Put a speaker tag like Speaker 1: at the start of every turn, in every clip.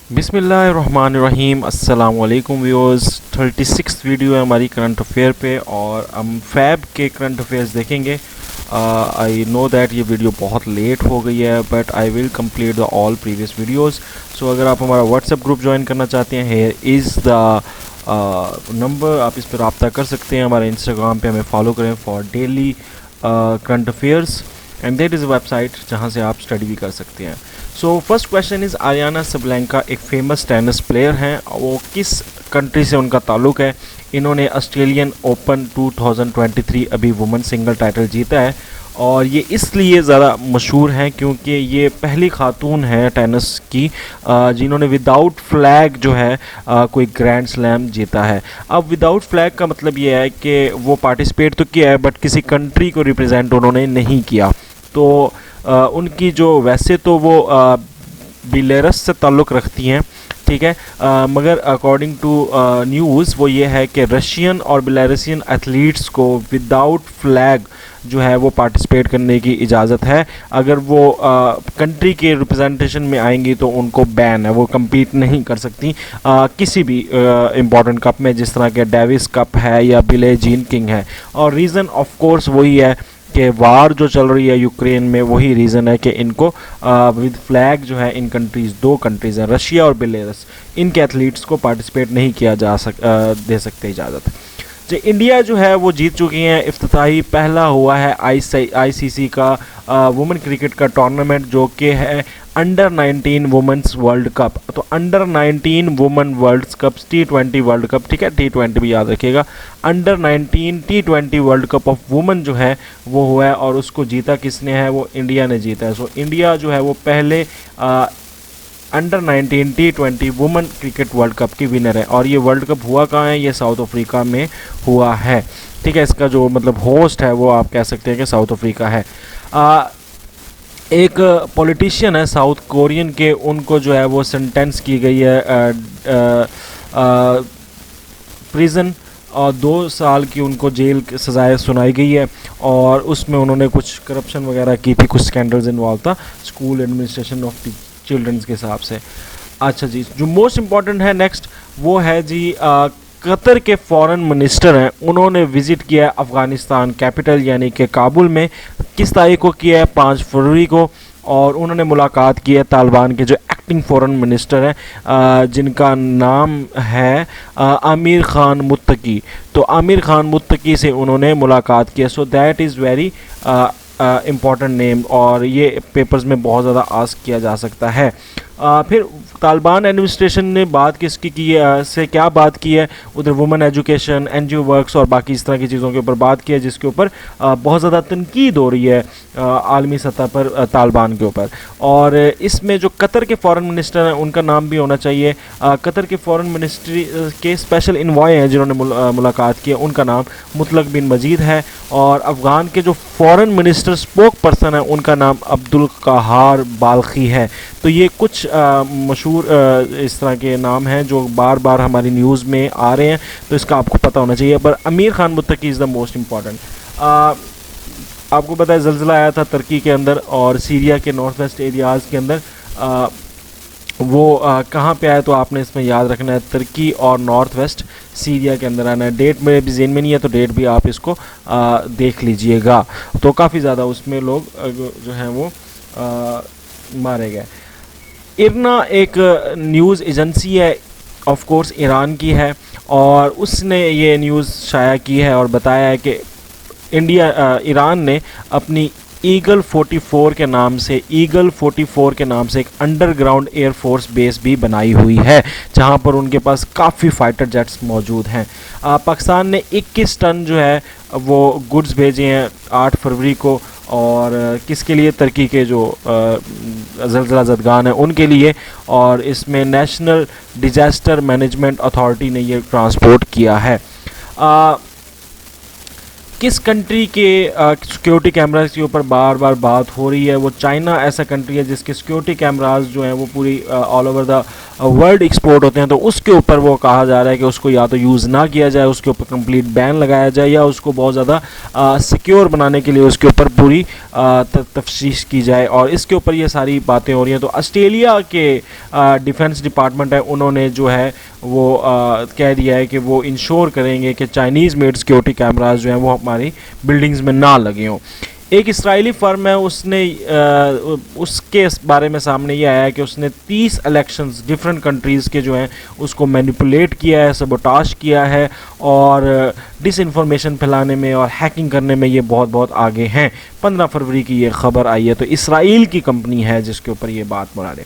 Speaker 1: बिस्मिल्लाहिर्रहमानिर्रहीम। अस्सलाम वालेकुम व्यूअर्स। 36 वीडियो है हमारी करंट अफेयर पे और हम फैब के करंट अफेयर्स देखेंगे। आई नो दैट ये वीडियो बहुत लेट हो गई है but I will complete the all previous videos. So अगर आप हमारा व्हाट्सएप ग्रुप ज्वाइन करना चाहते हैं, हेयर इज़ द नंबर, आप इस पर रब्ता कर सकते हैं। हमारे इंस्टाग्राम पे हमें फॉलो करें for daily current affairs and that is a website जहाँ से आप स्टडी भी कर सकते हैं। So first question is Aryna Sabalenka एक फेमस टेनिस प्लेयर हैं, वो किस कंट्री से उनका ताल्लुक़ है? इन्होंने ऑस्ट्रेलियन ओपन 2023 अभी वुमेन सिंगल टाइटल जीता है और ये इसलिए ज़्यादा मशहूर हैं क्योंकि ये पहली खातून है टेनिस की जिन्होंने विदाउट फ्लैग जो है कोई ग्रैंड स्लैम जीता है। अब विदाउट फ्लैग का मतलब ये है कि वो पार्टिसिपेट तो किया है बट किसी कंट्री को रिप्रेजेंट उन्होंने नहीं किया। तो उनकी जो वैसे तो वो बेलारूस से ताल्लुक़ रखती हैं, ठीक है, मगर अकॉर्डिंग टू न्यूज़ वो ये है कि रशियन और बेलारूसियन एथलीट्स को विदाउट फ्लैग जो है वो पार्टिसिपेट करने की इजाज़त है। अगर वो कंट्री के रिप्रेजेंटेशन में आएंगी तो उनको बैन है, वो compete नहीं कर सकती किसी भी इम्पॉर्टेंट कप में, जिस तरह के डेविस कप है या बिले जीन किंग है। और रीज़न ऑफ कोर्स वही है कि वार जो चल रही है यूक्रेन में, वही रीज़न है कि इनको विद फ्लैग जो है इन कंट्रीज़, दो कंट्रीज़ हैं रशिया और बेलारूस, इनके एथलीट्स को पार्टिसिपेट नहीं किया दे सकते इजाज़त। जो इंडिया जो है वो जीत चुकी हैं। इफ्तिताही पहला हुआ है आईसीसी का वुमेन क्रिकेट का टूर्नामेंट जो कि है अंडर 19 वुमेंस वर्ल्ड कप। तो under 19 women world cup T20 world cup, ठीक है, T20 भी याद रखिएगा। Under 19 T20 world cup of women जो है वो हुआ है और उसको जीता किसने है? वो इंडिया ने जीता है। सो इंडिया जो है वो पहले under 19 T20 women cricket world cup की विनर है। और ये वर्ल्ड कप हुआ कहाँ है? ये साउथ अफ्रीका में हुआ है, ठीक है। इसका जो मतलब होस्ट है वो आप कह सकते हैं कि साउथ अफ्रीका है। एक पॉलिटिशियन है साउथ कोरियन के, उनको जो है वो सेंटेंस की गई है प्रिजन और 2 साल की उनको जेल की सज़ाएँ सुनाई गई है और उसमें उन्होंने कुछ करप्शन वगैरह की थी, कुछ स्कैंडल्स इन्वॉल्व था स्कूल एडमिनिस्ट्रेशन ऑफ चिल्ड्रंस के हिसाब से। अच्छा जी, जो मोस्ट इम्पॉर्टेंट है नेक्स्ट वो है जी कतर के फॉरेन मिनिस्टर हैं, उन्होंने विज़िट किया है अफ़गानिस्तान कैपिटल यानी कि काबुल में। किस तारीख को किया है? 5 फरवरी को। और उन्होंने मुलाकात की है तालिबान के जो एक्टिंग फॉरेन मिनिस्टर हैं जिनका नाम है आमिर ख़ान मुत्तकी। तो आमिर ख़ान मुत्तकी से उन्होंने मुलाकात की है। So that is very important name और ये पेपर्स में बहुत ज़्यादा आस्क किया जा सकता है। फिर तालिबान एडमिनिस्ट्रेशन ने बात किसकी की है से क्या बात की है? उधर वुमेन एजुकेशन, एनजीओ वर्क्स और बाकी इस तरह की चीज़ों के ऊपर बात की है जिसके ऊपर बहुत ज़्यादा तनकीद हो रही है आलमी सतह पर तालिबान के ऊपर। और इसमें जो कतर के फॉरेन मिनिस्टर हैं उनका नाम भी होना चाहिए। कतर के फॉरेन मिनिस्ट्री के स्पेशल इन्वॉय हैं जिन्होंने मुलाकात की है, उनका नाम मुतलक बिन मजीद है। और अफ़गान के जो फॉरेन मिनिस्टर स्पोक पर्सन है उनका नाम अब्दुल कहार बाल्खी है। तो ये कुछ मशहूर इस तरह के नाम हैं जो बार बार हमारी न्यूज़ में आ रहे हैं, तो इसका आपको पता होना चाहिए। पर Amir Khan Muttaqi is the most important. आपको पता है ज़लज़ला आया था तुर्की के अंदर और सीरिया के नॉर्थ वेस्ट एरियाज़ के अंदर, वो कहाँ पे आया? तो आपने इसमें याद रखना है तुर्की और नॉर्थ वेस्ट सीरिया के अंदर आना है। डेट मेरे भी ज़हन में नहीं है तो डेट भी आप इसको देख लीजिएगा। तो काफ़ी ज़्यादा उसमें लोग जो हैं वो मारे गए। इरना एक न्यूज़ एजेंसी है, ऑफ कोर्स ईरान की है, और उसने ये न्यूज़ शाया की है और बताया है कि ईरान ने अपनी ईगल 44 के नाम से एक अंडरग्राउंड एयरफोर्स बेस भी बनाई हुई है जहां पर उनके पास काफ़ी फाइटर जेट्स मौजूद हैं। पाकिस्तान ने 21 टन जो है वो गुड्स भेजे हैं 8 फरवरी को, और किसके लिए? तुर्की के जो ज़लज़ला ज़दगान है उनके लिए। और इसमें नेशनल डिज़ास्टर मैनेजमेंट अथॉरिटी ने ये ट्रांसपोर्ट किया है। किस कंट्री के सिक्योरिटी कैमराज के ऊपर बार बार बात हो रही है? वो चाइना ऐसा कंट्री है जिसके सिक्योरिटी कैमराज जो हैं वो पूरी all over the world export होते हैं, तो उसके ऊपर वो कहा जा रहा है कि उसको या तो यूज़ ना किया जाए, उसके ऊपर कंप्लीट बैन लगाया जाए, या उसको बहुत ज़्यादा सिक्योर बनाने के लिए उसके ऊपर पूरी तफ्तीश की जाए। और इसके ऊपर ये सारी बातें हो रही हैं। तो ऑस्ट्रेलिया के डिफेंस डिपार्टमेंट है, उन्होंने जो है वो कह दिया है कि वो इंश्योर करेंगे कि चाइनीज़ मेड सिक्योरिटी कैमराज जो हैं वो हमारी बिल्डिंग्स में ना लगे हों। एक इसराइली फर्म है, उसने उसके इस बारे में सामने ये आया है कि उसने 30 इलेक्शंस डिफरेंट कंट्रीज़ के जो हैं उसको मैनिपुलेट किया है, सबोटाज किया है, और डिसइंफॉर्मेशन फैलाने में और हैकिंग करने में ये बहुत बहुत आगे हैं। 15 फरवरी की ये खबर आई है। तो इसराइल की कंपनी है जिसके ऊपर ये बात बना रहे।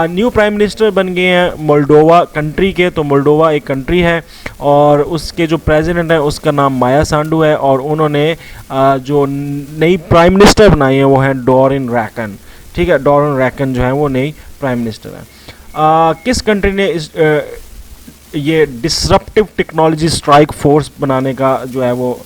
Speaker 1: न्यू प्राइम मिनिस्टर बन गए हैं मोल्डोवा कंट्री के। तो मोल्डोवा एक कंट्री है और उसके जो प्रेसिडेंट है उसका नाम माया सांडू है, और उन्होंने जो नई प्राइम मिनिस्टर बनाई है वो है डोरिन रैकन। ठीक है, डोरिन रैकन जो है वो नई प्राइम मिनिस्टर है। किस कंट्री ने ये डिसरप्टिव टेक्नोलॉजी स्ट्राइक फोर्स बनाने का जो है वो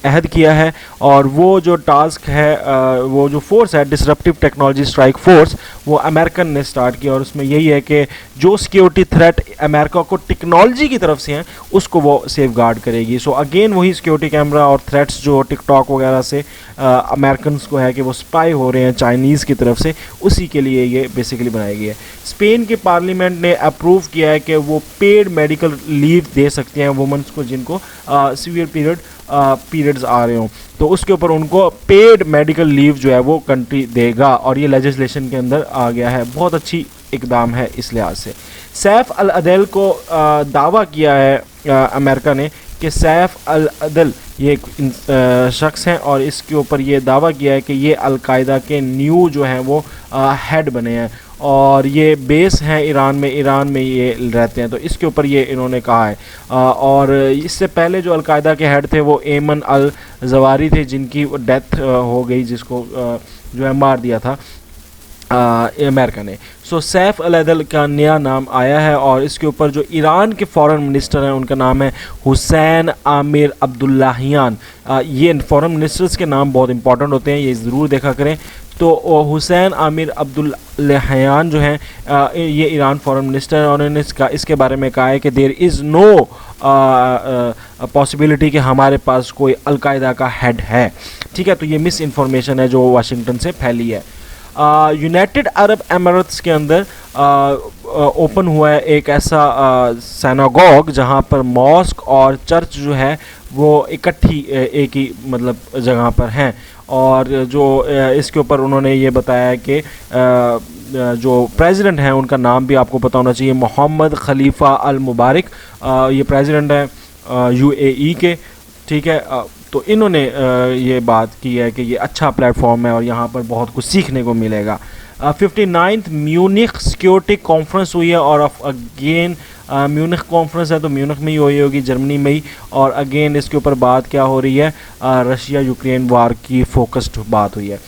Speaker 1: अहद किया है? और वो जो टास्क है, वो जो फोर्स है डिसरप्टिव टेक्नोलॉजी स्ट्राइक फोर्स, वो अमेरिकन ने स्टार्ट किया, और उसमें यही है कि जो सिक्योरिटी थ्रेट अमेरिका को टेक्नोलॉजी की तरफ से हैं उसको वो सेफ गार्ड करेगी। सो अगेन वही सिक्योरिटी कैमरा और थ्रेट्स जो टिकटॉक वगैरह से अमेरिकन को है कि वो स्पाई हो रहे हैं चाइनीज़ की तरफ से, उसी के लिए ये बेसिकली बनाई गई है। स्पेन के पार्लियामेंट ने अप्रूव किया है कि वो पेड मेडिकल लीव दे सकते हैं वुमेंस को जिनको सीवियर पीरियड्स आ रहे हों, तो उसके ऊपर उनको पेड मेडिकल लीव जो है वो कंट्री देगा, और ये लेजिस्लेशन के अंदर आ गया है। बहुत अच्छी इकदाम है इस लिहाज से। सैफ अल अदल को दावा किया है अमेरिका ने कि सैफ अल अदल ये एक शख्स हैं, और इसके ऊपर ये दावा किया है कि ये अलकायदा के न्यू जो हैं वो हेड बने हैं, और ये बेस हैं ईरान में ये रहते हैं। तो इसके ऊपर ये इन्होंने कहा है। और इससे पहले जो अलकायदा के हेड थे वो एमन अल जवारी थे, जिनकी डेथ हो गई, जिसको जो है मार दिया था अमेरिका ने। सो सैफ अल अदल का नया नाम आया है, और इसके ऊपर जो ईरान के फॉरेन मिनिस्टर हैं उनका नाम है हुसैन आमिर अब्दुल्लाहियान। ये फॉरेन मिनिस्टर्स के नाम बहुत इंपॉर्टेंट होते हैं, ये ज़रूर देखा करें। तो हुसैन आमिर अब्दुल्लाहियान जो हैं ये ईरान फॉरेन मिनिस्टर हैं, और उन्होंने इसके बारे में कहा है कि देयर इज़ नो पॉसिबिलिटी कि हमारे पास कोई अलकायदा का हेड है। ठीक है, तो ये मिस इन्फॉर्मेशन है जो वाशिंगटन से फैली है। यूनाइटेड अरब एमिरेट्स के अंदर ओपन हुआ है एक ऐसा सिनेगॉग जहां पर मॉस्क और चर्च जो है वो इकट्ठी एक ही मतलब जगह पर हैं, और जो इसके ऊपर उन्होंने ये बताया कि जो प्रेसिडेंट हैं उनका नाम भी आपको पता होना चाहिए, मोहम्मद खलीफा अल मुबारक। ये प्रेसिडेंट है यूएई के। ठीक है, तो इन्होंने ये बात की है कि ये अच्छा प्लेटफॉर्म है और यहाँ पर बहुत कुछ सीखने को मिलेगा। 59th म्यूनिख सिक्योरिटी कॉन्फ्रेंस हुई है, और अगेन म्यूनिख कॉन्फ्रेंस है तो म्यूनिख में ही हुई होगी, जर्मनी में ही। और अगेन इसके ऊपर बात क्या हो रही है, रशिया यूक्रेन वार की फोकस्ड बात हुई है।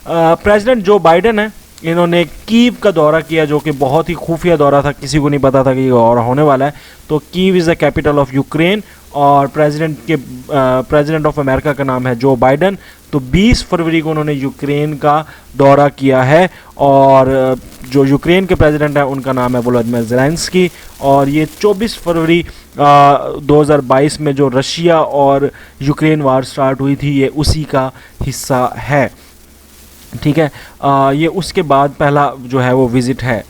Speaker 1: प्रेसिडेंट जो बाइडन है इन्होंने कीव का दौरा किया, जो कि बहुत ही खुफिया दौरा था, किसी को नहीं पता था कि ये दौरा होने वाला है। तो Kyiv is the capital of Ukraine, और प्रेसिडेंट ऑफ अमेरिका का नाम है जो बाइडन। तो 20 फरवरी को उन्होंने यूक्रेन का दौरा किया है, और जो यूक्रेन के प्रेसिडेंट हैं उनका नाम है वोलोदिमीर ज़ेलेंस्की। और ये 24 फरवरी 2022 में जो रशिया और यूक्रेन वार स्टार्ट हुई थी ये उसी का हिस्सा है। ठीक है, ये उसके बाद पहला जो है वो विज़िट है।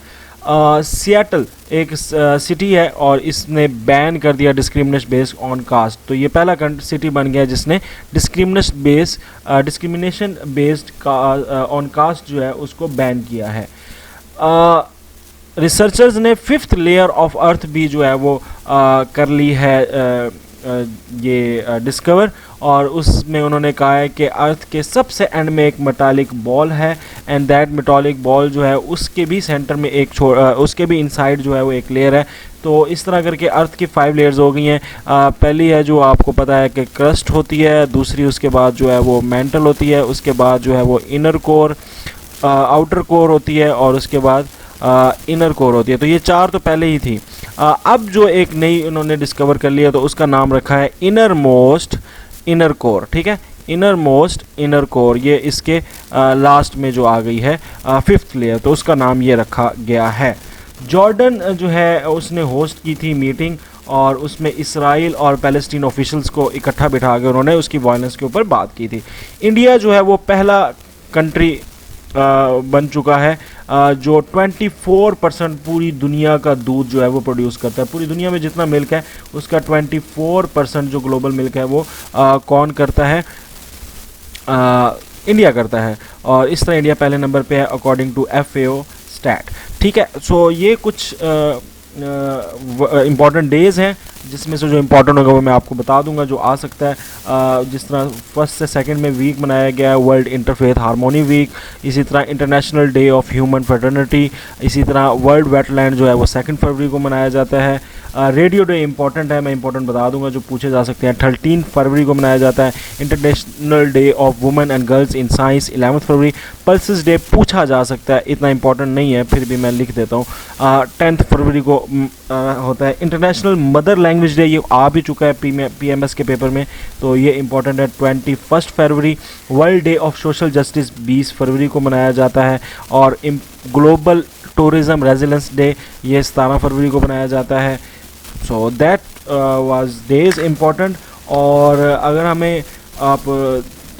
Speaker 1: सियाटल एक सिटी है और इसने बैन कर दिया डिस्क्रिमिनेशन बेस्ड ऑन कास्ट। तो ये पहला सिटी बन गया जिसने डिस्क्रिमिनेशन बेस्ड ऑन कास्ट जो है उसको बैन किया है। रिसर्चर्स ने 5th लेयर ऑफ अर्थ भी जो है वो कर ली है ये डिस्कवर, और उसमें उन्होंने कहा है कि अर्थ के सबसे एंड में एक मेटालिक बॉल है, एंड दैट मेटालिक बॉल जो है उसके भी सेंटर में एक उसके भी इनसाइड जो है वो एक लेयर है। तो इस तरह करके अर्थ की 5 लेयर्स हो गई हैं। पहली है जो आपको पता है कि क्रस्ट होती है, दूसरी उसके बाद जो है वो मेंटल होती है, उसके बाद जो है वो इनर कोर आउटर कोर होती है, और उसके बाद इनर कोर होती है। तो ये 4 तो पहले ही थी। अब जो एक नई उन्होंने डिस्कवर कर लिया तो उसका नाम रखा है इनर कोर, ठीक है, इनर कोर, ये इसके लास्ट में जो आ गई है 5th लेयर, तो उसका नाम ये रखा गया है। जॉर्डन जो है उसने होस्ट की थी मीटिंग, और उसमें इसराइल और पैलेस्टीन ऑफिशियल्स को इकट्ठा बिठा के उन्होंने उसकी वायलेंस के ऊपर बात की थी। इंडिया जो है वो पहला कंट्री बन चुका है जो 24% पूरी दुनिया का दूध जो है वो प्रोड्यूस करता है। पूरी दुनिया में जितना मिल्क है उसका 24% जो ग्लोबल मिल्क है वो कौन करता है, इंडिया करता है, और इस तरह इंडिया पहले नंबर पे है अकॉर्डिंग टू FAO स्टैट, ठीक है। सो ये कुछ इम्पॉर्टेंट डेज़ हैं जिसमें से जो इम्पोर्टेंट होगा वो मैं आपको बता दूंगा जो आ सकता है। जिस तरह 1 से 2 में वीक मनाया गया है, वर्ल्ड इंटरफेथ हारमोनी वीक, इसी तरह international day of human fraternity, इसी तरह वर्ल्ड वेटलैंड जो है वो 2 फरवरी को मनाया जाता है। रेडियो डे इंपॉर्टेंट है, मैं इंपॉर्टेंट बता दूंगा जो पूछे जा सकते हैं, 13 फरवरी को मनाया जाता है। International day of women and girls in science 11 February. Pulses day पूछा जा सकता है, इतना इंपॉर्टेंट नहीं है, फिर भी मैं लिख देता हूँ। 10 फरवरी को होता है इंटरनेशनल मदर लैंग्वेज डे, ये आ भी चुका है PMS के पेपर में, तो ये इंपॉर्टेंट है। 21 फरवरी। World day of social justice 20 फरवरी को मनाया जाता है, और ग्लोबल टूरिज्म रेजिलेंस डे ये 17 फरवरी को मनाया जाता है। So that was days important. और अगर हमें आप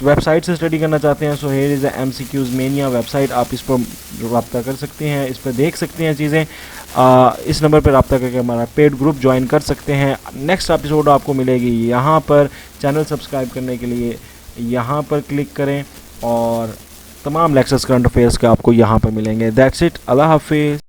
Speaker 1: वेबसाइट से स्टडी करना चाहते हैं, so here is the MCQs Mania website, आप इस पर रब्ता कर सकते हैं, इस पर देख सकते हैं चीज़ें। इस नंबर पर रब्ता करके हमारा पेड ग्रुप ज्वाइन कर सकते हैं। नेक्स्ट एपिसोड आपको मिलेगी यहाँ पर। चैनल सब्सक्राइब करने के लिए यहाँ पर क्लिक करें, और तमाम लेक्चर्स करंट अफेयर्स के आपको यहाँ पर मिलेंगे। दैट्स इट, अल्लाह हाफिज़।